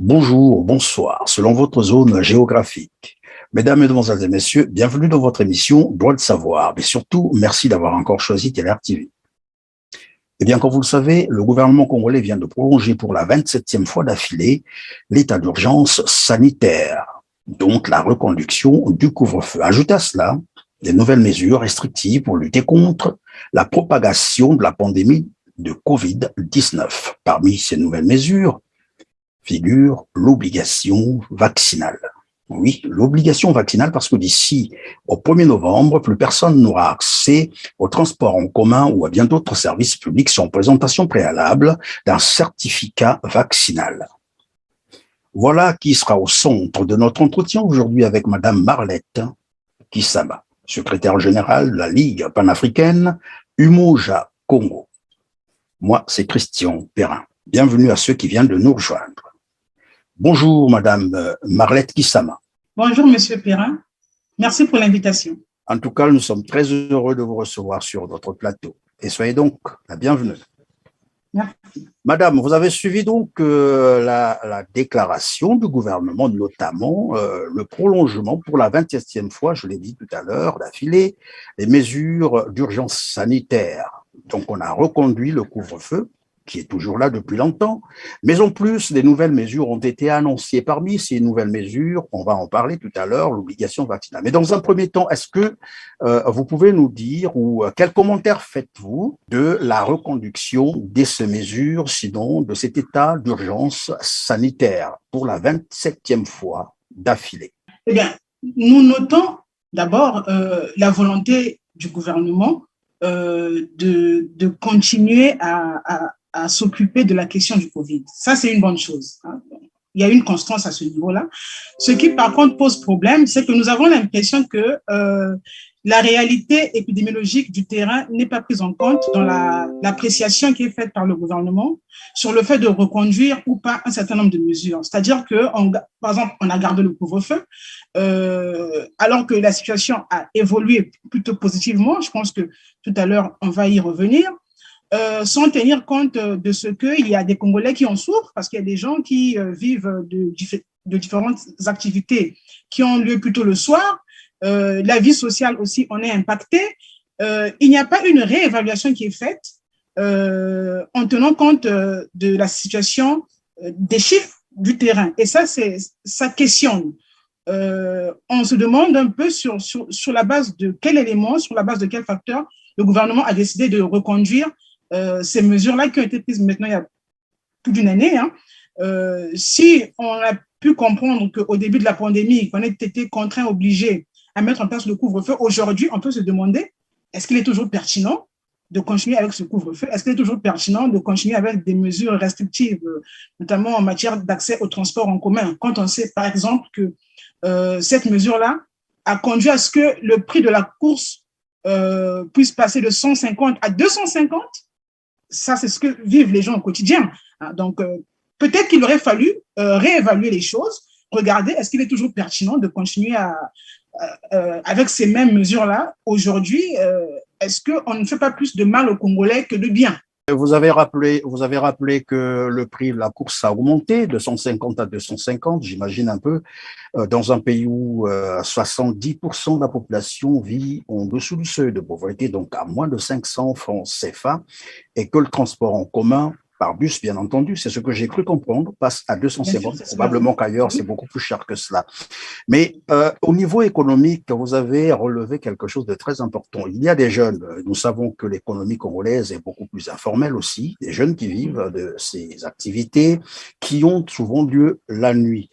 Bonjour, bonsoir, selon votre zone géographique. Mesdames, Mesdemoiselles et Messieurs, bienvenue dans votre émission Droit de savoir. Mais surtout, merci d'avoir encore choisi TLR TV. Eh bien, comme vous le savez, le gouvernement congolais vient de prolonger pour la 27e fois d'affilée l'état d'urgence sanitaire, donc la reconduction du couvre-feu. Ajoutez à cela des nouvelles mesures restrictives pour lutter contre la propagation de la pandémie de Covid-19. Parmi ces nouvelles mesures, figure l'obligation vaccinale. Oui, l'obligation vaccinale parce que d'ici au 1er novembre, plus personne n'aura accès au transport en commun ou à bien d'autres services publics sans présentation préalable d'un certificat vaccinal. Voilà qui sera au centre de notre entretien aujourd'hui avec Madame Marlette Kissama, secrétaire générale de la Ligue panafricaine Umoja Congo. Moi, c'est Christian Perrin. Bienvenue à ceux qui viennent de nous rejoindre. Bonjour, Madame Marlette Kissama. Bonjour, Monsieur Perrin. Merci pour l'invitation. En tout cas, nous sommes très heureux de vous recevoir sur notre plateau. Et soyez donc la bienvenue. Merci. Madame, vous avez suivi donc la déclaration du gouvernement, notamment le prolongement pour la 27e fois, je l'ai dit tout à l'heure, d'affilée, les mesures d'urgence sanitaire. Donc, on a reconduit le couvre-feu, qui est toujours là depuis longtemps, mais en plus, des nouvelles mesures ont été annoncées. Parmi ces nouvelles mesures, on va en parler tout à l'heure, l'obligation vaccinale. Mais dans un premier temps, est-ce que vous pouvez nous dire, ou quel commentaire faites-vous de la reconduction de ces mesures, sinon de cet état d'urgence sanitaire pour la 27e fois d'affilée? Eh bien, nous notons d'abord la volonté du gouvernement de continuer à s'occuper de la question du Covid. Ça, c'est une bonne chose. Il y a une constance à ce niveau-là. Ce qui, par contre, pose problème, c'est que nous avons l'impression que la réalité épidémiologique du terrain n'est pas prise en compte dans l'appréciation qui est faite par le gouvernement sur le fait de reconduire ou pas un certain nombre de mesures. C'est-à-dire que, par exemple, on a gardé le couvre-feu, alors que la situation a évolué plutôt positivement. Je pense que tout à l'heure, on va y revenir. Sans tenir compte de ce qu'il y a des Congolais qui en souffrent, parce qu'il y a des gens qui vivent de différentes activités qui ont lieu plutôt le soir. La vie sociale aussi en est impactée. Il n'y a pas une réévaluation qui est faite en tenant compte de la situation des chiffres du terrain. Et ça questionne. On se demande un peu sur la base de quel élément, sur la base de quel facteur le gouvernement a décidé de reconduire ces mesures-là qui ont été prises maintenant il y a plus d'une année. Si on a pu comprendre qu'au début de la pandémie, on a été contraint, obligé à mettre en place le couvre-feu, aujourd'hui, on peut se demander, est-ce qu'il est toujours pertinent de continuer avec ce couvre-feu? Est-ce qu'il est toujours pertinent de continuer avec des mesures restrictives, notamment en matière d'accès au transport en commun, quand on sait, par exemple, que cette mesure-là a conduit à ce que le prix de la course puisse passer de 150 à 250? Ça, c'est ce que vivent les gens au quotidien. Donc, peut-être qu'il aurait fallu réévaluer les choses, regarder est-ce qu'il est toujours pertinent de continuer avec ces mêmes mesures-là aujourd'hui. Est-ce qu'on ne fait pas plus de mal aux Congolais que de bien? Vous avez rappelé que le prix de la course a augmenté de 150 à 250, j'imagine un peu, dans un pays où 70% de la population vit en dessous du seuil de pauvreté, donc à moins de 500 francs CFA, et que le transport en commun, par bus, bien entendu, c'est ce que j'ai cru comprendre, passe à 250. Probablement qu'ailleurs, c'est beaucoup plus cher que cela. Mais au niveau économique, vous avez relevé quelque chose de très important. Il y a des jeunes, nous savons que l'économie congolaise est beaucoup plus informelle aussi, des jeunes qui vivent de ces activités qui ont souvent lieu la nuit.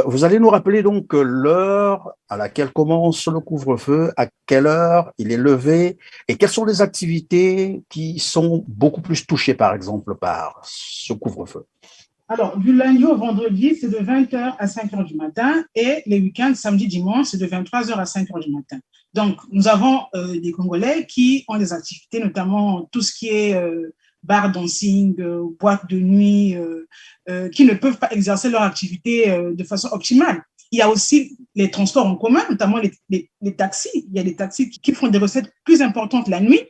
Vous allez nous rappeler donc l'heure à laquelle commence le couvre-feu, à quelle heure il est levé, et quelles sont les activités qui sont beaucoup plus touchées, par exemple, par ce couvre-feu? Alors, du lundi au vendredi, c'est de 20h à 5h du matin, et les week-ends, samedi, dimanche, c'est de 23h à 5h du matin. Donc, nous avons des Congolais qui ont des activités, notamment tout ce qui est bar dancing, boîte de nuit, qui ne peuvent pas exercer leur activité de façon optimale. Il y a aussi les transports en commun, notamment les taxis. Il y a des taxis qui font des recettes plus importantes la nuit,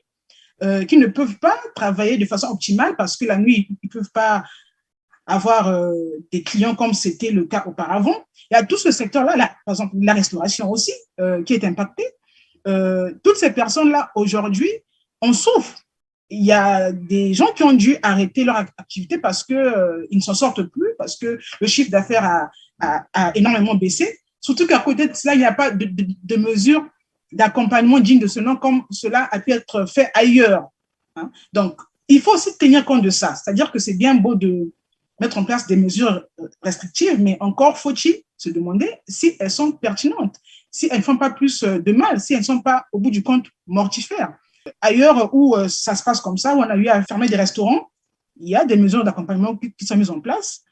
qui ne peuvent pas travailler de façon optimale parce que la nuit, ils ne peuvent pas avoir des clients comme c'était le cas auparavant. Il y a tout ce secteur-là, par exemple la restauration aussi, qui est impacté. Toutes ces personnes-là, aujourd'hui, on souffre. Il y a des gens qui ont dû arrêter leur activité parce qu'ils ne s'en sortent plus, parce que le chiffre d'affaires a énormément baissé. Surtout qu'à côté de cela, il n'y a pas de mesures d'accompagnement digne de ce nom comme cela a pu être fait ailleurs. Hein. Donc, il faut aussi tenir compte de ça. C'est-à-dire que c'est bien beau de mettre en place des mesures restrictives, mais encore faut-il se demander si elles sont pertinentes, si elles ne font pas plus de mal, si elles ne sont pas, au bout du compte, mortifères. Ailleurs où ça se passe comme ça, où on a eu à fermer des restaurants, il y a des mesures d'accompagnement qui sont mises en place.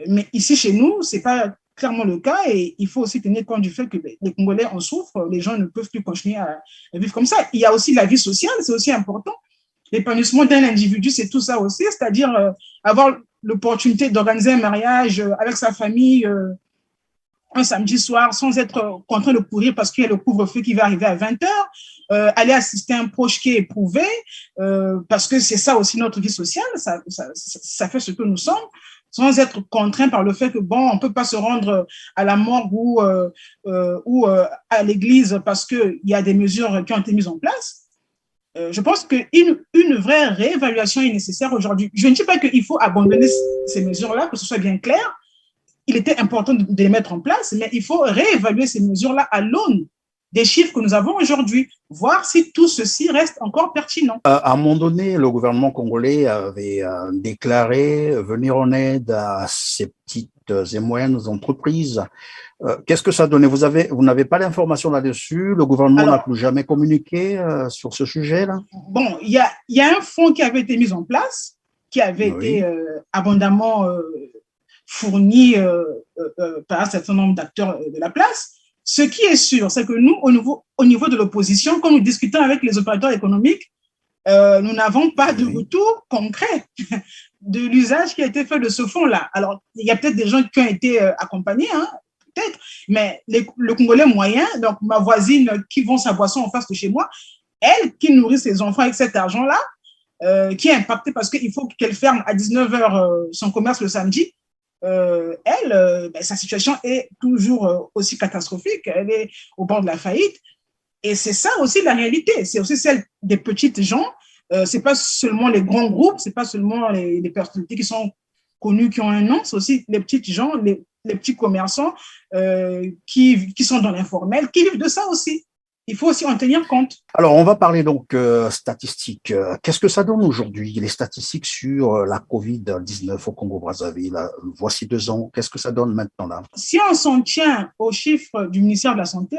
Mais ici, chez nous, ce n'est pas clairement le cas et il faut aussi tenir compte du fait que les Congolais en souffrent, les gens ne peuvent plus continuer à vivre comme ça. Il y a aussi la vie sociale, c'est aussi important. L'épanouissement d'un individu, c'est tout ça aussi, c'est-à-dire avoir l'opportunité d'organiser un mariage avec sa famille un samedi soir sans être contraint de courir parce qu'il y a le couvre-feu qui va arriver à 20h, aller assister un proche qui est éprouvé, parce que c'est ça aussi notre vie sociale, ça fait ce que nous sommes, sans être contraint par le fait que, bon, on ne peut pas se rendre à la morgue ou à l'église parce qu'il y a des mesures qui ont été mises en place. Je pense qu'une vraie réévaluation est nécessaire aujourd'hui. Je ne dis pas qu'il faut abandonner ces mesures-là, que ce soit bien clair. Il était important de les mettre en place, mais il faut réévaluer ces mesures-là à l'aune des chiffres que nous avons aujourd'hui, voir si tout ceci reste encore pertinent. À un moment donné, le gouvernement congolais avait déclaré venir en aide à ces petites et moyennes entreprises. Qu'est-ce que ça donnait? Vous n'avez pas d'informations là-dessus? Le gouvernement n'a plus jamais communiqué sur ce sujet-là? Bon, il y a un fonds qui avait été mis en place, qui avait été abondamment fourni par un certain nombre d'acteurs de la place. Ce qui est sûr, c'est que nous, au niveau de l'opposition, quand nous discutons avec les opérateurs économiques, nous n'avons pas de retour concret de l'usage qui a été fait de ce fonds-là. Alors, il y a peut-être des gens qui ont été accompagnés, hein, peut-être, mais le Congolais moyen, donc ma voisine qui vend sa boisson en face de chez moi, elle qui nourrit ses enfants avec cet argent-là, qui est impactée parce qu'il faut qu'elle ferme à 19h son commerce le samedi, sa situation est toujours aussi catastrophique. Elle est au bord de la faillite. Et c'est ça aussi la réalité. C'est aussi celle des petites gens. C'est pas seulement les grands groupes, c'est pas seulement les personnalités qui sont connues, qui ont un nom, c'est aussi les petites gens, les petits commerçants qui sont dans l'informel, qui vivent de ça aussi. Il faut aussi en tenir compte. Alors, on va parler donc statistiques. Qu'est-ce que ça donne aujourd'hui, les statistiques sur la COVID-19 au Congo-Brazzaville? Voici 2 ans. Qu'est-ce que ça donne maintenant là? Si on s'en tient aux chiffres du ministère de la Santé,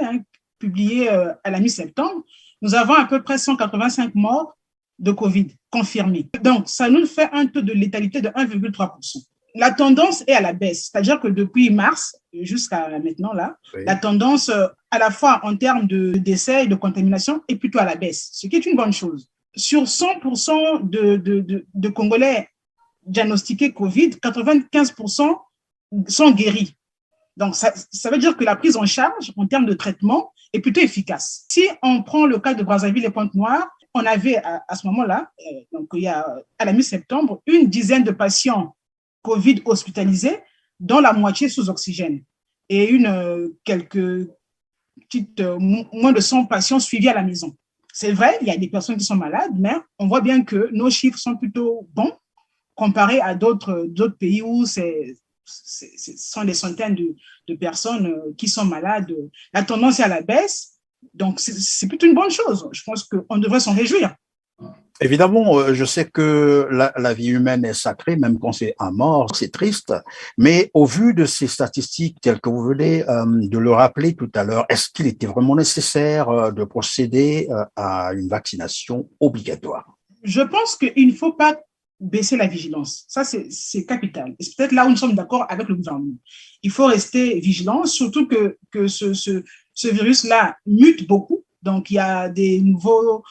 publiés à la mi-septembre, nous avons à peu près 185 morts de COVID confirmés. Donc, ça nous fait un taux de létalité de 1,3%. La tendance est à la baisse, c'est-à-dire que depuis mars jusqu'à maintenant, là, la tendance à la fois en termes de décès et de contamination est plutôt à la baisse, ce qui est une bonne chose. Sur 100% de Congolais diagnostiqués Covid, 95% sont guéris. Donc, ça veut dire que la prise en charge en termes de traitement est plutôt efficace. Si on prend le cas de Brazzaville et Pointe-Noire, on avait à ce moment-là, donc il y a à la mi-septembre, une dizaine de patients Covid hospitalisés, dont la moitié sous oxygène, et moins de 100 patients suivis à la maison. C'est vrai, il y a des personnes qui sont malades, mais on voit bien que nos chiffres sont plutôt bons comparés à d'autres pays où ce sont des centaines de personnes qui sont malades. La tendance est à la baisse, donc c'est plutôt une bonne chose. Je pense qu'on devrait s'en réjouir. Évidemment, je sais que la vie humaine est sacrée, même quand c'est à mort, c'est triste. Mais au vu de ces statistiques telles que vous venez de le rappeler tout à l'heure, est-ce qu'il était vraiment nécessaire de procéder à une vaccination obligatoire? Je pense qu'il ne faut pas baisser la vigilance. Ça, c'est capital. Et c'est peut-être là où nous sommes d'accord avec le gouvernement. Il faut rester vigilant, surtout que ce virus-là mute beaucoup. Donc, il y a des nouveaux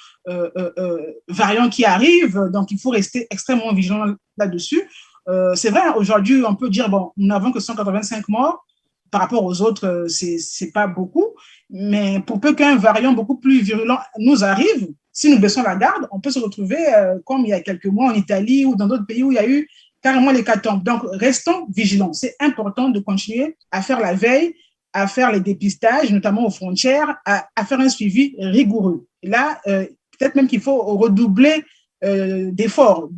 variants qui arrivent, donc il faut rester extrêmement vigilant là-dessus. C'est vrai, aujourd'hui, on peut dire, bon, nous n'avons que 185 morts, par rapport aux autres, c'est pas beaucoup, mais pour peu qu'un variant beaucoup plus virulent nous arrive, si nous baissons la garde, on peut se retrouver comme il y a quelques mois en Italie ou dans d'autres pays où il y a eu carrément l'hécatombe. Donc, restons vigilants. C'est important de continuer à faire la veille, à faire les dépistages, notamment aux frontières, à faire un suivi rigoureux. Et là, peut-être même qu'il faut redoubler d'efforts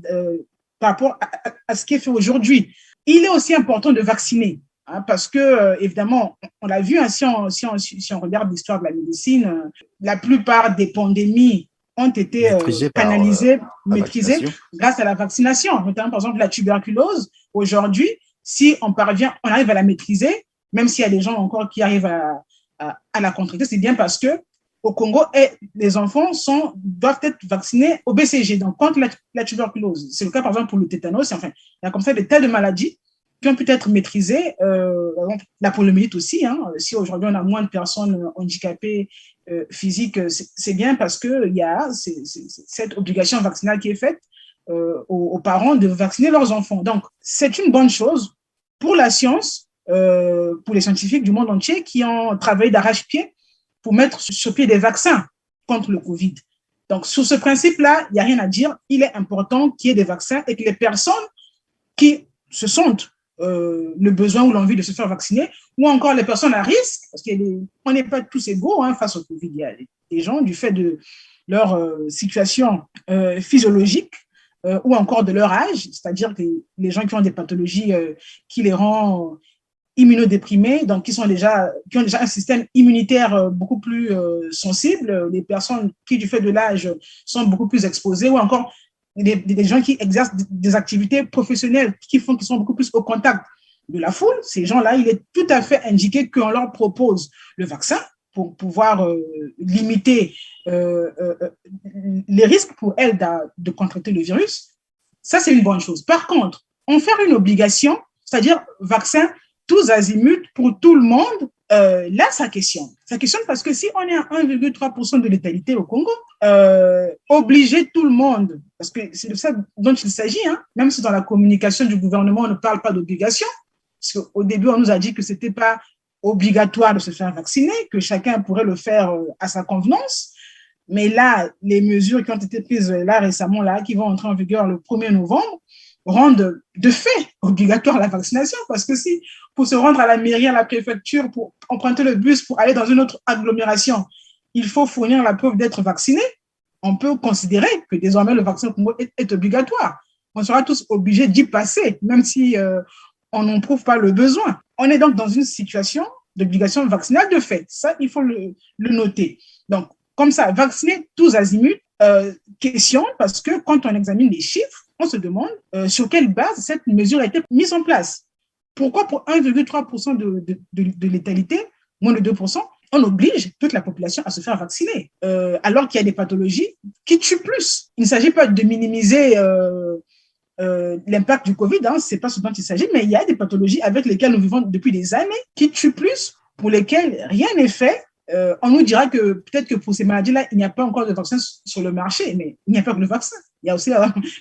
par rapport à ce qui est fait aujourd'hui. Il est aussi important de vacciner, hein, parce que, évidemment, on l'a vu, hein, si on regarde l'histoire de la médecine, la plupart des pandémies ont été canalisées, maîtrisées grâce à la vaccination, notamment, par exemple, la tuberculose. Aujourd'hui, si on arrive à la maîtriser, même s'il y a des gens encore qui arrivent à la contracter, c'est bien parce que au Congo, les enfants doivent être vaccinés au BCG, donc contre la tuberculose. C'est le cas, par exemple, pour le tétanos. Enfin, il y a comme ça des tas de maladies qui ont pu être maîtrisées. La poliomyélite aussi. Hein. Si aujourd'hui, on a moins de personnes handicapées physiques, c'est bien parce qu'il y a cette obligation vaccinale qui est faite aux parents de vacciner leurs enfants. Donc, c'est une bonne chose pour la science, pour les scientifiques du monde entier qui ont travaillé d'arrache-pied pour mettre sur pied des vaccins contre le Covid. Donc, sur ce principe-là, il n'y a rien à dire. Il est important qu'il y ait des vaccins et que les personnes qui se sentent le besoin ou l'envie de se faire vacciner, ou encore les personnes à risque, parce qu'on n'est pas tous égaux face au Covid. Il y a des gens, du fait de leur situation physiologique ou encore de leur âge, c'est-à-dire que les gens qui ont des pathologies qui les rendent immunodéprimés, donc qui ont déjà un système immunitaire beaucoup plus sensible, les personnes qui, du fait de l'âge, sont beaucoup plus exposées, ou encore des gens qui exercent des activités professionnelles qui sont beaucoup plus au contact de la foule. Ces gens-là, il est tout à fait indiqué qu'on leur propose le vaccin pour pouvoir limiter les risques pour elles de contracter le virus. Ça, c'est une bonne chose. Par contre, en faire une obligation, c'est-à-dire vaccin tous azimuts pour tout le monde, là, ça questionne. Ça questionne parce que si on est à 1,3% de létalité au Congo, obliger tout le monde, parce que c'est de ça dont il s'agit, hein, même si dans la communication du gouvernement, on ne parle pas d'obligation, parce qu'au début, on nous a dit que ce n'était pas obligatoire de se faire vacciner, que chacun pourrait le faire à sa convenance. Mais là, les mesures qui ont été prises là récemment, là, qui vont entrer en vigueur le 1er novembre, rendent de fait obligatoire la vaccination, parce que si pour se rendre à la mairie, à la préfecture, pour emprunter le bus pour aller dans une autre agglomération, il faut fournir la preuve d'être vacciné, on peut considérer que désormais le vaccin est obligatoire. On sera tous obligés d'y passer, même si on n'en prouve pas le besoin. On est donc dans une situation d'obligation vaccinale de fait. Ça, il faut le noter. Donc, comme ça, vacciner tous azimuts, question, parce que quand on examine les chiffres, on se demande sur quelle base cette mesure a été mise en place. Pourquoi pour 1,3% de létalité, moins de 2%, on oblige toute la population à se faire vacciner, alors qu'il y a des pathologies qui tuent plus. Il ne s'agit pas de minimiser l'impact du Covid, hein, ce n'est pas ce dont il s'agit, mais il y a des pathologies avec lesquelles nous vivons depuis des années qui tuent plus, pour lesquelles rien n'est fait. On nous dira que peut-être que pour ces maladies-là, il n'y a pas encore de vaccin sur le marché, mais il n'y a pas que le vaccin. Il y a aussi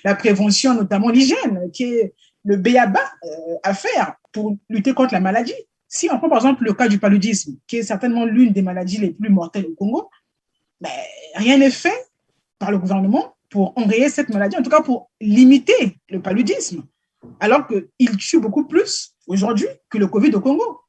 la prévention, notamment l'hygiène, qui est le b.a.-ba à faire pour lutter contre la maladie. Si on prend par exemple le cas du paludisme, qui est certainement l'une des maladies les plus mortelles au Congo, ben, rien n'est fait par le gouvernement pour enrayer cette maladie, en tout cas pour limiter le paludisme, alors qu'il tue beaucoup plus aujourd'hui que le Covid au Congo.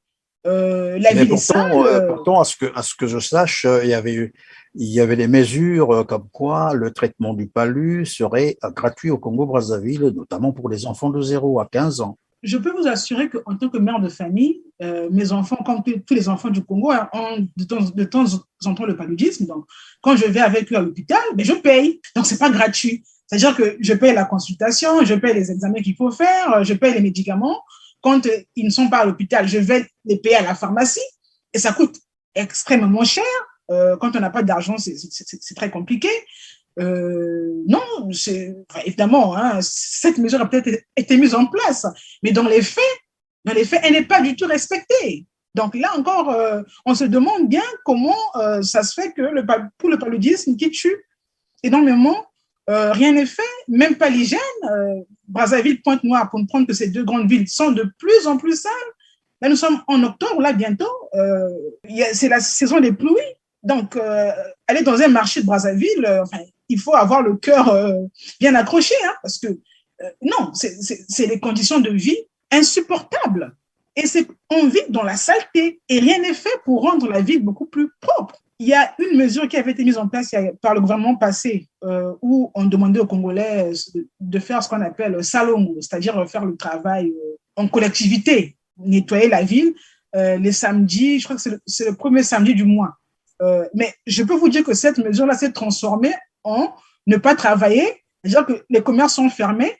La ville est sale. Pourtant, à ce que je sache, il y avait des mesures comme quoi le traitement du palu serait gratuit au Congo-Brazzaville, notamment pour les enfants de 0 à 15 ans. Je peux vous assurer qu'en tant que mère de famille, mes enfants, comme tous les enfants du Congo, ont de temps en temps le paludisme. Donc, quand je vais avec eux à l'hôpital, ben, je paye. Donc, ce n'est pas gratuit. C'est-à-dire que je paye la consultation, je paye les examens qu'il faut faire, je paye les médicaments. Quand ils ne sont pas à l'hôpital, je vais les payer à la pharmacie et ça coûte extrêmement cher. Quand on n'a pas d'argent, c'est très compliqué. Non, évidemment, hein, cette mesure a peut-être été mise en place, mais dans les faits, elle n'est pas du tout respectée. Donc là encore, on se demande bien comment ça se fait que pour le paludisme qui tue énormément, rien n'est fait, même pas l'hygiène. Brazzaville, Pointe-Noire, pour ne prendre que ces deux grandes villes, sont de plus en plus sales. Là, nous sommes en octobre, là, bientôt. C'est la saison des pluies. Donc, aller dans un marché de Brazzaville, il faut avoir le cœur bien accroché, hein, parce que Non, c'est des conditions de vie insupportables. Et on vit dans la saleté et rien n'est fait pour rendre la ville beaucoup plus propre. Il y a une mesure qui avait été mise en place par le gouvernement passé où on demandait aux Congolais de faire ce qu'on appelle salongo, c'est-à-dire faire le travail en collectivité, nettoyer la ville les samedis, je crois que c'est le premier samedi du mois. Mais je peux vous dire que cette mesure-là s'est transformée en ne pas travailler, c'est-à-dire que les commerces sont fermés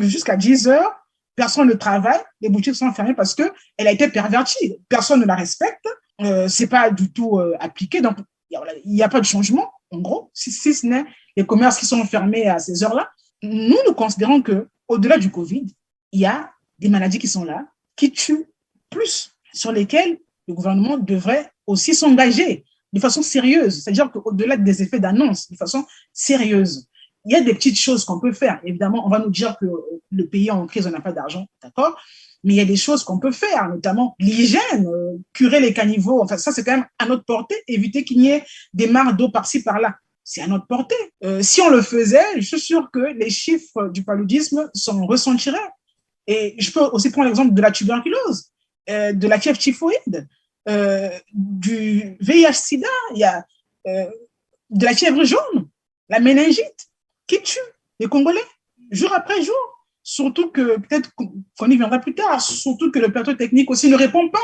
jusqu'à 10 heures, personne ne travaille, les boutiques sont fermées parce qu'elle a été pervertie, personne ne la respecte, ce n'est pas du tout appliqué, donc il n'y a pas de changement, en gros, si ce n'est les commerces qui sont fermés à ces heures-là. Nous considérons qu'au-delà du Covid, il y a des maladies qui sont là, qui tuent plus, sur lesquelles le gouvernement devrait aussi s'engager de façon sérieuse, c'est-à-dire qu'au-delà des effets d'annonce, de façon sérieuse. Il y a des petites choses qu'on peut faire. Évidemment, on va nous dire que le pays est en crise, on n'a pas d'argent, d'accord? Mais il y a des choses qu'on peut faire, notamment l'hygiène, curer les caniveaux. Enfin, ça, c'est quand même à notre portée. Éviter qu'il y ait des mares d'eau par-ci, par-là. C'est à notre portée. Si on le faisait, je suis sûre que les chiffres du paludisme s'en ressentiraient. Et je peux aussi prendre l'exemple de la tuberculose, de la fièvre typhoïde, du VIH-Sida, il y a de la fièvre jaune, la méningite, qui tue les Congolais jour après jour. Surtout que, peut-être qu'on y viendra plus tard, surtout que le plateau technique aussi ne répond pas.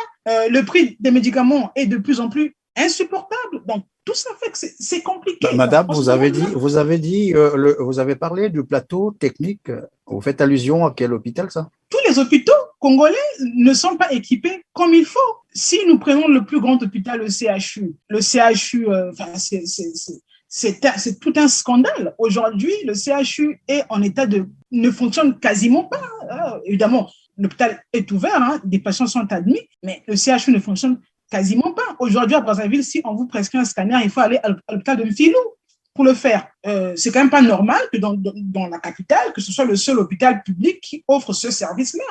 Le prix des médicaments est de plus en plus insupportable. Donc, tout ça fait que c'est compliqué. Madame, vous avez parlé du plateau technique. Vous faites allusion à quel hôpital, ça? Tous les hôpitaux congolais ne sont pas équipés comme il faut. Si nous prenons le plus grand hôpital, le CHU, c'est tout un scandale. Aujourd'hui, le CHU est en état ne fonctionne quasiment pas. Évidemment, l'hôpital est ouvert, hein, des patients sont admis, mais le CHU ne fonctionne quasiment pas. Aujourd'hui, à Brazzaville, si on vous prescrit un scanner, il faut aller à l'hôpital de Mfilou pour le faire. C'est quand même pas normal que dans la capitale, que ce soit le seul hôpital public qui offre ce service-là.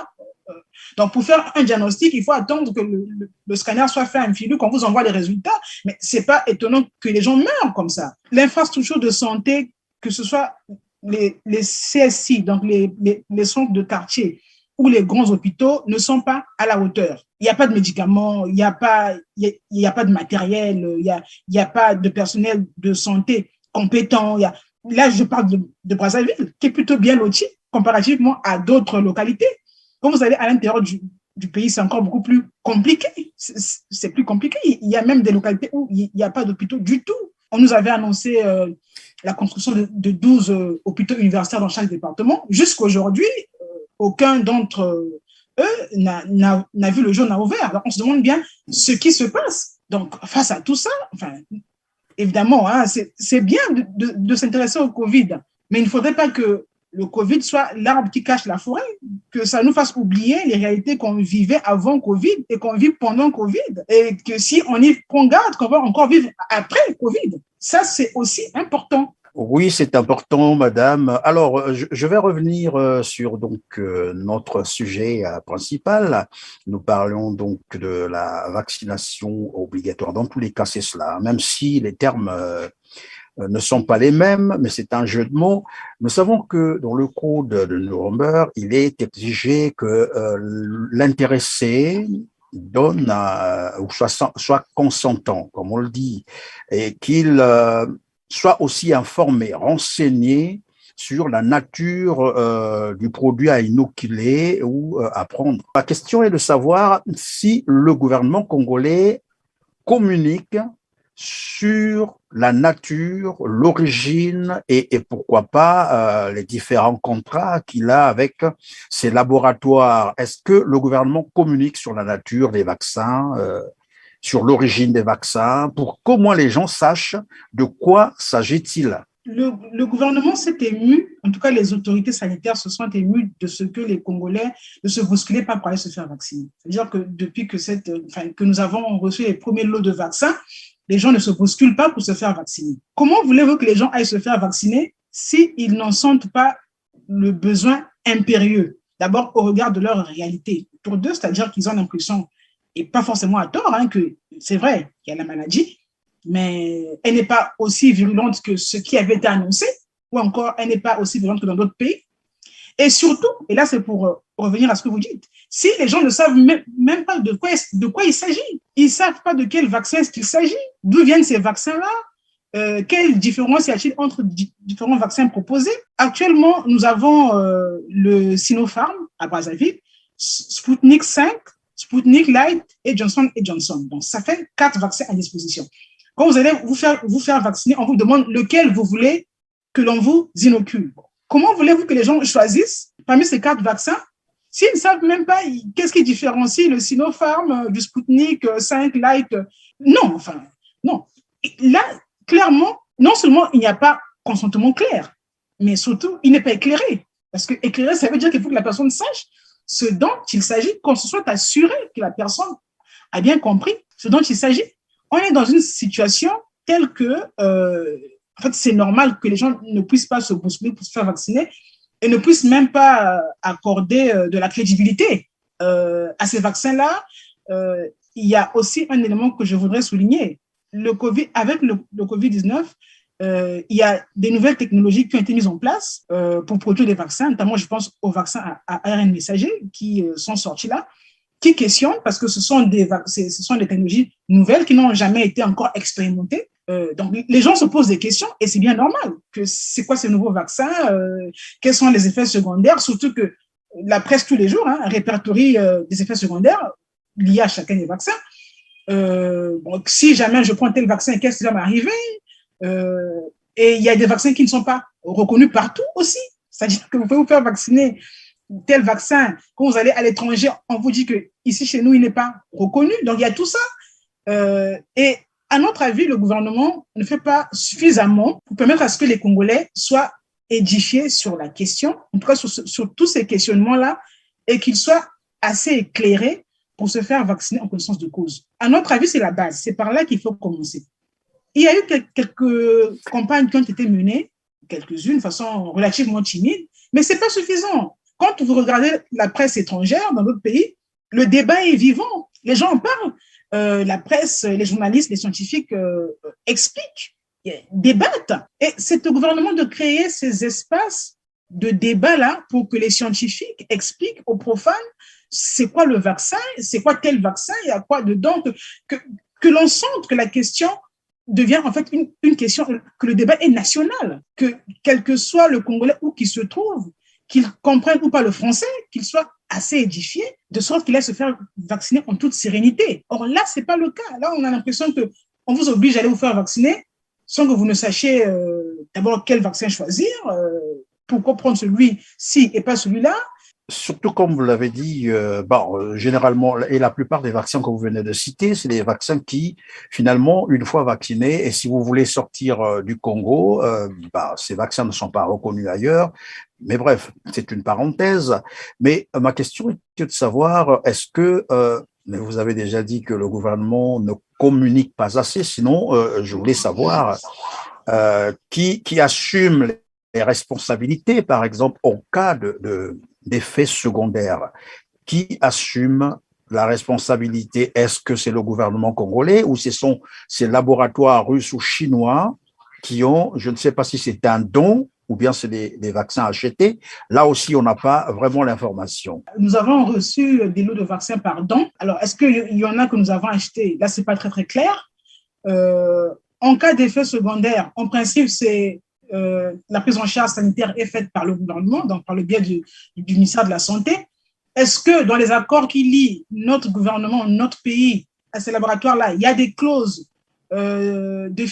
Donc, pour faire un diagnostic, il faut attendre que le scanner soit fait à Mfilou, qu'on vous envoie les résultats. Mais c'est pas étonnant que les gens meurent comme ça. L'infrastructure de santé, que ce soit les CSI, donc les centres de quartier, ou les grands hôpitaux ne sont pas à la hauteur. Il n'y a pas de médicaments, il n'y a pas de matériel, il n'y a pas de personnel de santé compétent. Là, je parle de Brazzaville, qui est plutôt bien loti comparativement à d'autres localités. Quand vous allez à l'intérieur du pays, c'est encore beaucoup plus compliqué. C'est plus compliqué. Il y a même des localités où il n'y a pas d'hôpitaux du tout. On nous avait annoncé la construction de 12 hôpitaux universitaires dans chaque département. Jusqu'aujourd'hui, aucun d'entre eux n'a vu le jour, n'a ouvert. Alors, on se demande bien ce qui se passe. Donc, face à tout ça, évidemment, hein, c'est bien de s'intéresser au Covid, mais il ne faudrait pas que le Covid soit l'arbre qui cache la forêt, que ça nous fasse oublier les réalités qu'on vivait avant Covid et qu'on vit pendant Covid, et que si on y prend garde, qu'on va encore vivre après Covid. Ça, c'est aussi important. Oui, c'est important, madame. Alors, je vais revenir sur notre sujet principal. Nous parlons donc de la vaccination obligatoire. Dans tous les cas, c'est cela. Même si les termes ne sont pas les mêmes, mais c'est un jeu de mots. Nous savons que dans le code de Nuremberg, il est exigé que l'intéressé donne ou soit consentant, comme on le dit, et qu'il soit aussi informé, renseigné sur la nature du produit à inoculer ou à prendre. La question est de savoir si le gouvernement congolais communique sur la nature, l'origine et pourquoi pas les différents contrats qu'il a avec ces laboratoires. Est-ce que le gouvernement communique sur la nature des vaccins, sur l'origine des vaccins, pour qu'au moins les gens sachent de quoi s'agit-il? Le gouvernement s'est ému, en tout cas les autorités sanitaires se sont émues de ce que les Congolais ne se bousculaient pas pour aller se faire vacciner. C'est-à-dire que depuis que nous avons reçu les premiers lots de vaccins, les gens ne se bousculent pas pour se faire vacciner. Comment voulez-vous que les gens aillent se faire vacciner s'ils n'en sentent pas le besoin impérieux? D'abord, au regard de leur réalité autour d'eux, c'est-à-dire qu'ils ont l'impression, et pas forcément à tort, hein, que c'est vrai qu'il y a la maladie, mais elle n'est pas aussi virulente que ce qui avait été annoncé, ou encore elle n'est pas aussi virulente que dans d'autres pays. Et surtout, et là c'est pour revenir à ce que vous dites, si les gens ne savent même pas de quoi il s'agit, ils ne savent pas de quel vaccin est-ce qu'il s'agit, d'où viennent ces vaccins-là, quelle différence y a-t-il entre différents vaccins proposés? Actuellement, nous avons le Sinopharm à Brazzaville, Sputnik 5, Sputnik Light et Johnson Johnson. Donc, ça fait 4 vaccins à disposition. Quand vous allez vous faire vacciner, on vous demande lequel vous voulez que l'on vous inocule. Comment voulez-vous que les gens choisissent parmi ces 4 vaccins s'ils ne savent même pas qu'est-ce qui différencie le Sinopharm du Sputnik 5 Light? Non, enfin, non. Là, clairement, non seulement il n'y a pas consentement clair, mais surtout, il n'est pas éclairé. Parce que éclairé, ça veut dire qu'il faut que la personne sache ce dont il s'agit, qu'on se soit assuré que la personne a bien compris ce dont il s'agit. On est dans une situation telle que, en fait, c'est normal que les gens ne puissent pas se bousculer pour se faire vacciner et ne puissent même pas accorder de la crédibilité à ces vaccins-là. Il y a aussi un élément que je voudrais souligner. Avec le COVID-19, il y a des nouvelles technologies qui ont été mises en place pour produire des vaccins, notamment je pense aux vaccins à ARN messager qui sont sortis là, qui questionnent parce que ce sont des technologies nouvelles qui n'ont jamais été encore expérimentées. Donc les gens se posent des questions et c'est bien normal. C'est quoi ces nouveaux vaccins, quels sont les effets secondaires, surtout que la presse tous les jours répertorie des effets secondaires liés à chacun des vaccins. Bon, si jamais je prends tel vaccin, qu'est-ce qui va m'arriver? Et il y a des vaccins qui ne sont pas reconnus partout aussi. C'est-à-dire que vous pouvez vous faire vacciner tel vaccin. Quand vous allez à l'étranger, on vous dit que ici chez nous, il n'est pas reconnu. Donc, il y a tout ça. Et à notre avis, le gouvernement ne fait pas suffisamment pour permettre à ce que les Congolais soient édifiés sur la question, en tout cas sur tous ces questionnements-là, et qu'ils soient assez éclairés pour se faire vacciner en connaissance de cause. À notre avis, c'est la base. C'est par là qu'il faut commencer. Il y a eu quelques campagnes qui ont été menées, quelques-unes de façon relativement timide, mais ce n'est pas suffisant. Quand vous regardez la presse étrangère dans d'autres pays, le débat est vivant. Les gens en parlent. La presse, les journalistes, les scientifiques expliquent, débattent. Et c'est au gouvernement de créer ces espaces de débat-là pour que les scientifiques expliquent aux profanes c'est quoi le vaccin, c'est quoi tel vaccin, il y a quoi dedans, que l'on sente que la question devient en fait une question, que le débat est national, que quel que soit le Congolais où qu'il se trouve, qu'il comprenne ou pas le français, qu'il soit assez édifié, de sorte qu'il aille se faire vacciner en toute sérénité. Or là, ce n'est pas le cas. Là, on a l'impression qu'on vous oblige à aller vous faire vacciner sans que vous ne sachiez d'abord quel vaccin choisir, pourquoi prendre celui-ci et pas celui-là. Surtout, comme vous l'avez dit, généralement, et la plupart des vaccins que vous venez de citer, c'est des vaccins qui, finalement, une fois vaccinés, et si vous voulez sortir du Congo, ces vaccins ne sont pas reconnus ailleurs. Mais bref, c'est une parenthèse. Mais ma question est de savoir, est-ce que, mais vous avez déjà dit que le gouvernement ne communique pas assez, sinon, je voulais savoir qui assume les responsabilités, par exemple, en cas d'effets secondaires. Qui assume la responsabilité? Est-ce que c'est le gouvernement congolais ou ce sont ces laboratoires russes ou chinois qui ont, je ne sais pas si c'est un don ou bien c'est des vaccins achetés. Là aussi, on n'a pas vraiment l'information. Nous avons reçu des lots de vaccins par don. Alors, est-ce qu'il y en a que nous avons achetés? Là, ce n'est pas très, très clair. En cas d'effet secondaire, en principe, c'est la prise en charge sanitaire est faite par le gouvernement, donc par le biais du ministère de la Santé. Est-ce que dans les accords qui lient notre gouvernement, notre pays à ces laboratoires-là, il y a des clauses de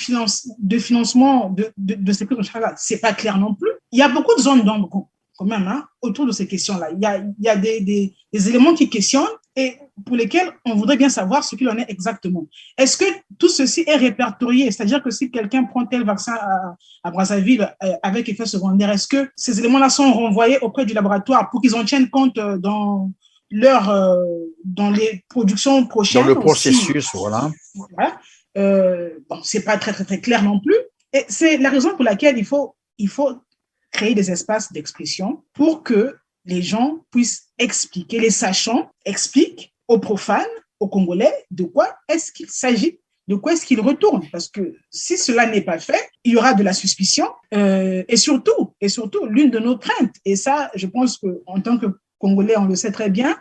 financement de ces prises en charge-là? Ce n'est pas clair non plus. Il y a beaucoup de zones d'ombre quand même autour de ces questions-là. Il y a des éléments qui questionnent et pour lesquels on voudrait bien savoir ce qu'il en est exactement. Est-ce que tout ceci est répertorié? C'est-à-dire que si quelqu'un prend tel vaccin à Brazzaville avec effet secondaire, est-ce que ces éléments-là sont renvoyés auprès du laboratoire pour qu'ils en tiennent compte dans les productions prochaines? Dans le processus, aussi, voilà. Ce n'est pas très, très, très clair non plus. Et c'est la raison pour laquelle il faut créer des espaces d'expression pour que les gens puissent expliquer, les sachants expliquent aux profanes, aux Congolais, de quoi est-ce qu'il s'agit de quoi est-ce qu'ils retournent. Parce que si cela n'est pas fait, il y aura de la suspicion et surtout, l'une de nos craintes, et ça, je pense qu'en tant que Congolais, on le sait très bien,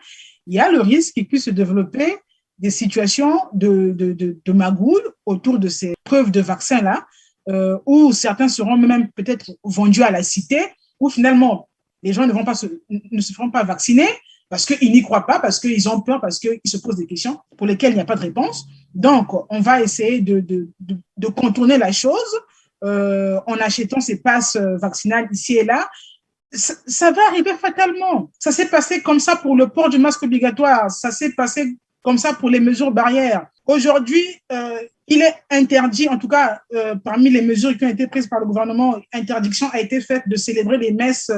il y a le risque qu'il puisse se développer des situations de magouille autour de ces preuves de vaccins-là, où certains seront même peut-être vendus à la cité, où finalement, les gens ne se feront pas vacciner parce qu'ils n'y croient pas, parce qu'ils ont peur, parce qu'ils se posent des questions pour lesquelles il n'y a pas de réponse. Donc, on va essayer de contourner la chose en achetant ces passes vaccinales ici et là. Ça va arriver fatalement. Ça s'est passé comme ça pour le port du masque obligatoire. Ça s'est passé comme ça pour les mesures barrières. Aujourd'hui, il est interdit, en tout cas, parmi les mesures qui ont été prises par le gouvernement, interdiction a été faite de célébrer les messes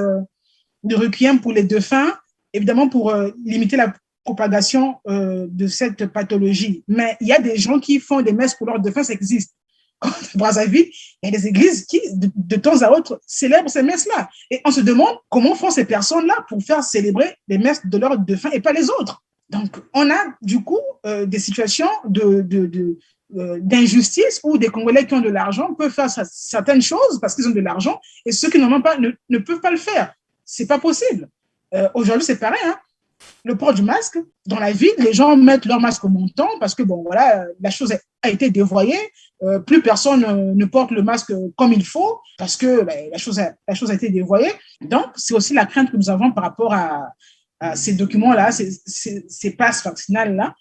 de requiem pour les défunts, évidemment pour limiter la propagation de cette pathologie. Mais il y a des gens qui font des messes pour leurs défunts, ça existe. À Brazzaville, il y a des églises qui, de temps à autre, célèbrent ces messes-là. Et on se demande comment font ces personnes-là pour faire célébrer les messes de leurs défunts et pas les autres. Donc, on a du coup des situations d'injustice où des Congolais qui ont de l'argent peuvent faire certaines choses parce qu'ils ont de l'argent et ceux qui n'en ont pas ne peuvent pas le faire. C'est pas possible. Aujourd'hui, c'est pareil. Hein. Le port du masque, dans la ville, les gens mettent leur masque au montant parce que, bon, voilà, la chose a été dévoyée. Plus personne ne porte le masque comme il faut parce que la chose a été dévoyée. Donc, c'est aussi la crainte que nous avons par rapport à ces documents-là, ces passes vaccinales-là,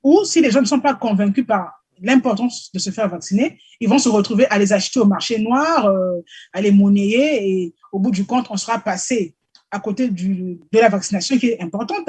où si les gens ne sont pas convaincus par l'importance de se faire vacciner, ils vont se retrouver à les acheter au marché noir, à les monnayer et au bout du compte, on sera passé à côté de la vaccination qui est importante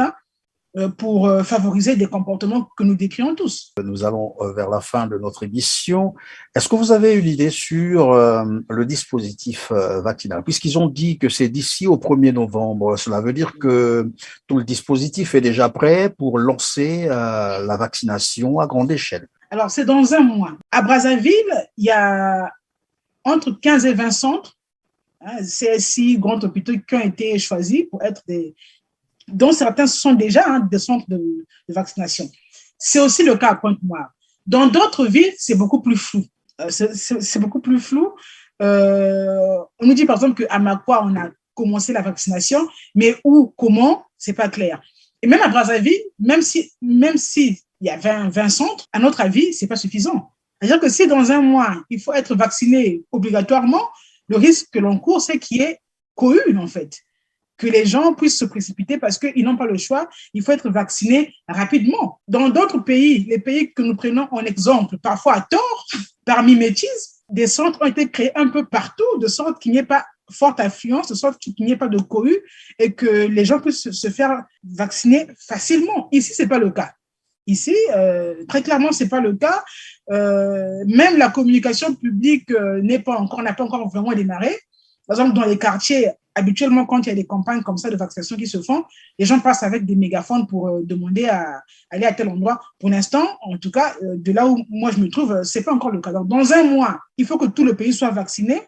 pour favoriser des comportements que nous décrions tous. Nous allons vers la fin de notre émission. Est-ce que vous avez une idée sur le dispositif vaccinal? Puisqu'ils ont dit que c'est d'ici au 1er novembre, cela veut dire que tout le dispositif est déjà prêt pour lancer la vaccination à grande échelle. Alors, c'est dans un mois. À Brazzaville, il y a entre 15 et 20 centres, CSI, grands hôpitaux qui ont été choisis pour être dont certains sont déjà des centres de vaccination. C'est aussi le cas à Pointe-Noire. Dans d'autres villes, c'est beaucoup plus flou. C'est beaucoup plus flou. On nous dit par exemple qu'à Makwa, on a commencé la vaccination, mais où, comment, c'est pas clair. Et même à Brazzaville, même si il y a 20 centres, à notre avis, c'est pas suffisant. C'est-à-dire que si dans un mois, il faut être vacciné obligatoirement, le risque que l'on court, c'est qu'il y ait cohue, en fait. Que les gens puissent se précipiter parce qu'ils n'ont pas le choix, il faut être vacciné rapidement. Dans d'autres pays, les pays que nous prenons en exemple, parfois à tort, par mimétisme, des centres ont été créés un peu partout, de sorte qu'il n'y ait pas forte affluence, de sorte qu'il n'y ait pas de cohue et que les gens puissent se faire vacciner facilement. Ici, ce n'est pas le cas. Ici, très clairement, ce n'est pas le cas. Même la communication publique n'a pas encore vraiment démarré. Par exemple, dans les quartiers, habituellement, quand il y a des campagnes comme ça de vaccination qui se font, les gens passent avec des mégaphones pour demander à aller à tel endroit. Pour l'instant, en tout cas, de là où moi je me trouve, ce n'est pas encore le cas. Donc, dans un mois, il faut que tout le pays soit vacciné.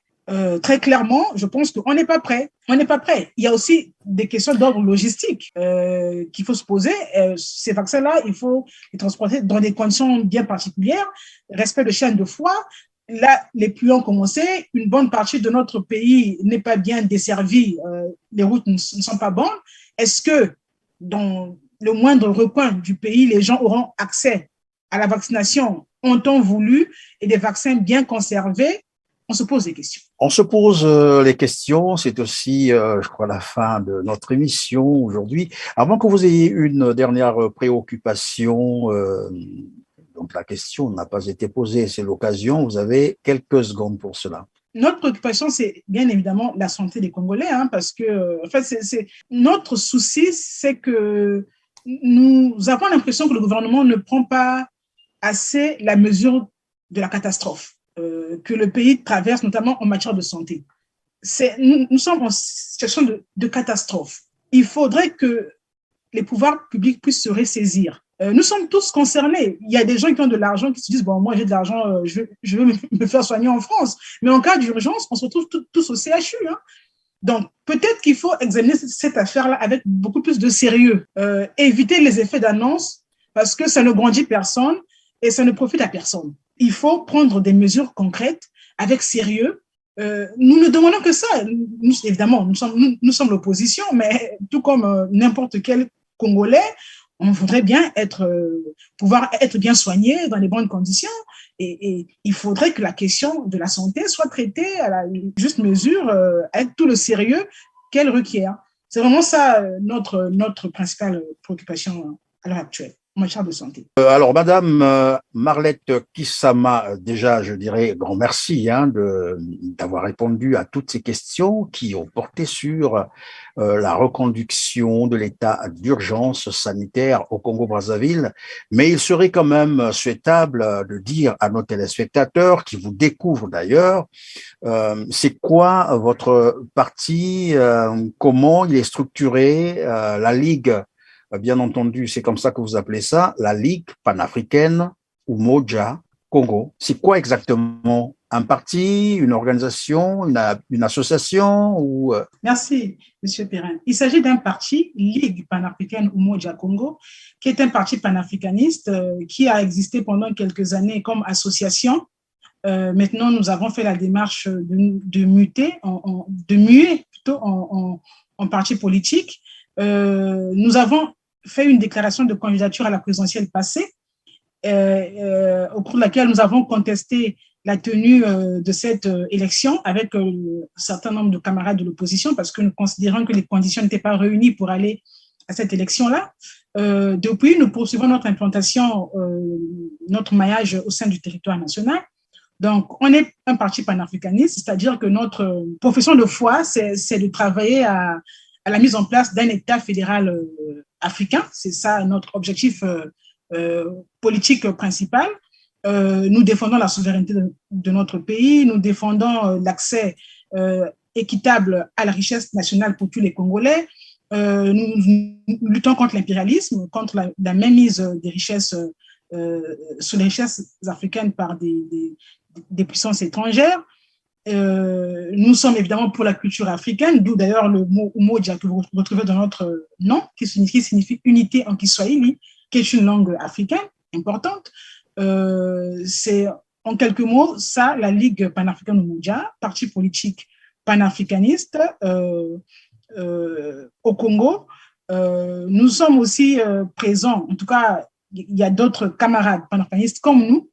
Très clairement, je pense qu'on n'est pas prêt. On n'est pas prêt. Il y a aussi des questions d'ordre logistique qu'il faut se poser. Ces vaccins-là, il faut les transporter dans des conditions bien particulières, respect de chaîne de froid. Là, les pluies ont commencé. Une bonne partie de notre pays n'est pas bien desservie. Les routes ne sont pas bonnes. Est-ce que dans le moindre recoin du pays, les gens auront accès à la vaccination en temps voulu et des vaccins bien conservés? On se pose des questions. On se pose les questions. C'est aussi, je crois, la fin de notre émission aujourd'hui. Avant que vous ayez une dernière préoccupation, donc la question n'a pas été posée, c'est l'occasion. Vous avez quelques secondes pour cela. Notre préoccupation, c'est bien évidemment la santé des Congolais, parce que, en fait, notre souci, c'est que nous avons l'impression que le gouvernement ne prend pas assez la mesure de la catastrophe que le pays traverse, notamment en matière de santé. Nous sommes en situation de catastrophe. Il faudrait que les pouvoirs publics puissent se ressaisir. Nous sommes tous concernés. Il y a des gens qui ont de l'argent, qui se disent, bon, moi j'ai de l'argent, je veux me faire soigner en France. Mais en cas d'urgence, on se retrouve tous au CHU. Donc, peut-être qu'il faut examiner cette affaire-là avec beaucoup plus de sérieux. Éviter les effets d'annonce parce que ça ne grandit personne et ça ne profite à personne. il faut prendre des mesures concrètes avec sérieux. Nous ne demandons que ça. Nous, évidemment, nous sommes l'opposition, mais tout comme n'importe quel Congolais, on voudrait bien pouvoir être bien soigné dans les bonnes conditions. Et il faudrait que la question de la santé soit traitée à la juste mesure, avec tout le sérieux qu'elle requiert. C'est vraiment ça notre principale préoccupation à l'heure actuelle en matière de santé. Alors, Madame Marlette Kissama, déjà, je dirais grand merci d'avoir répondu à toutes ces questions qui ont porté sur la reconduction de l'état d'urgence sanitaire au Congo-Brazzaville. Mais il serait quand même souhaitable de dire à nos téléspectateurs qui vous découvrent d'ailleurs, c'est quoi votre parti, comment il est structuré, la Ligue. Bien entendu, c'est comme ça que vous appelez ça, la Ligue panafricaine Umoja Congo. C'est quoi exactement? Un parti, une organisation, une association ou... Merci, M. Perrin. Il s'agit d'un parti, Ligue panafricaine Umoja Congo, qui est un parti panafricaniste qui a existé pendant quelques années comme association. Maintenant, nous avons fait la démarche de muer plutôt en parti politique. Nous avons fait une déclaration de candidature à la présidentielle passée, au cours de laquelle nous avons contesté la tenue de cette élection avec un certain nombre de camarades de l'opposition parce que nous considérons que les conditions n'étaient pas réunies pour aller à cette élection-là. Depuis, nous poursuivons notre implantation, notre maillage au sein du territoire national. Donc, on est un parti panafricaniste, c'est-à-dire que notre profession de foi, c'est de travailler à la mise en place d'un État fédéral africain. C'est ça notre objectif politique principal. Nous défendons la souveraineté de notre pays, nous défendons l'accès équitable à la richesse nationale pour tous les Congolais, nous luttons contre l'impérialisme, contre la mainmise des richesses, sur les richesses africaines par des puissances étrangères. Nous sommes évidemment pour la culture africaine, d'où d'ailleurs le mot Umoja que vous retrouvez dans notre nom, qui signifie unité en Kiswahili, qui est une langue africaine importante. C'est en quelques mots ça, la Ligue panafricaine Umoja, parti politique panafricaniste au Congo. Nous sommes aussi présents, en tout cas, il y a d'autres camarades panafricanistes comme nous,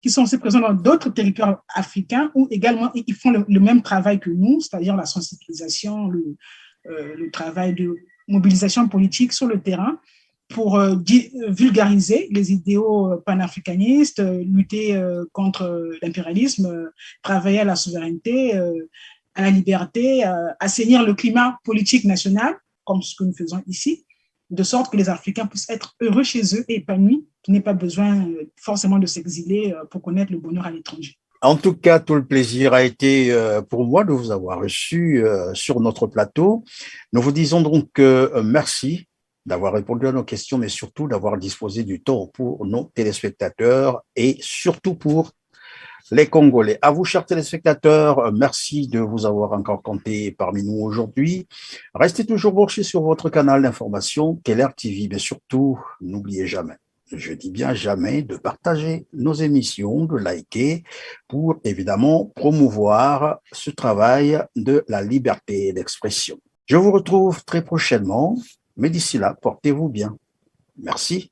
qui sont aussi présents dans d'autres territoires africains où également ils font le même travail que nous, c'est-à-dire la sensibilisation, le travail de mobilisation politique sur le terrain pour vulgariser les idéaux panafricanistes, lutter contre l'impérialisme, travailler à la souveraineté, à la liberté, assainir le climat politique national, comme ce que nous faisons ici, de sorte que les Africains puissent être heureux chez eux et épanouis, qu'il n'ait pas besoin forcément de s'exiler pour connaître le bonheur à l'étranger. En tout cas, tout le plaisir a été pour moi de vous avoir reçu sur notre plateau. Nous vous disons donc merci d'avoir répondu à nos questions, mais surtout d'avoir disposé du temps pour nos téléspectateurs et surtout pour les Congolais. À vous, chers téléspectateurs, merci de vous avoir encore compté parmi nous aujourd'hui. Restez toujours branchés sur votre canal d'information KELER TV, mais surtout, n'oubliez jamais, je dis bien jamais, de partager nos émissions, de liker pour évidemment promouvoir ce travail de la liberté d'expression. Je vous retrouve très prochainement, mais d'ici là, portez-vous bien. Merci.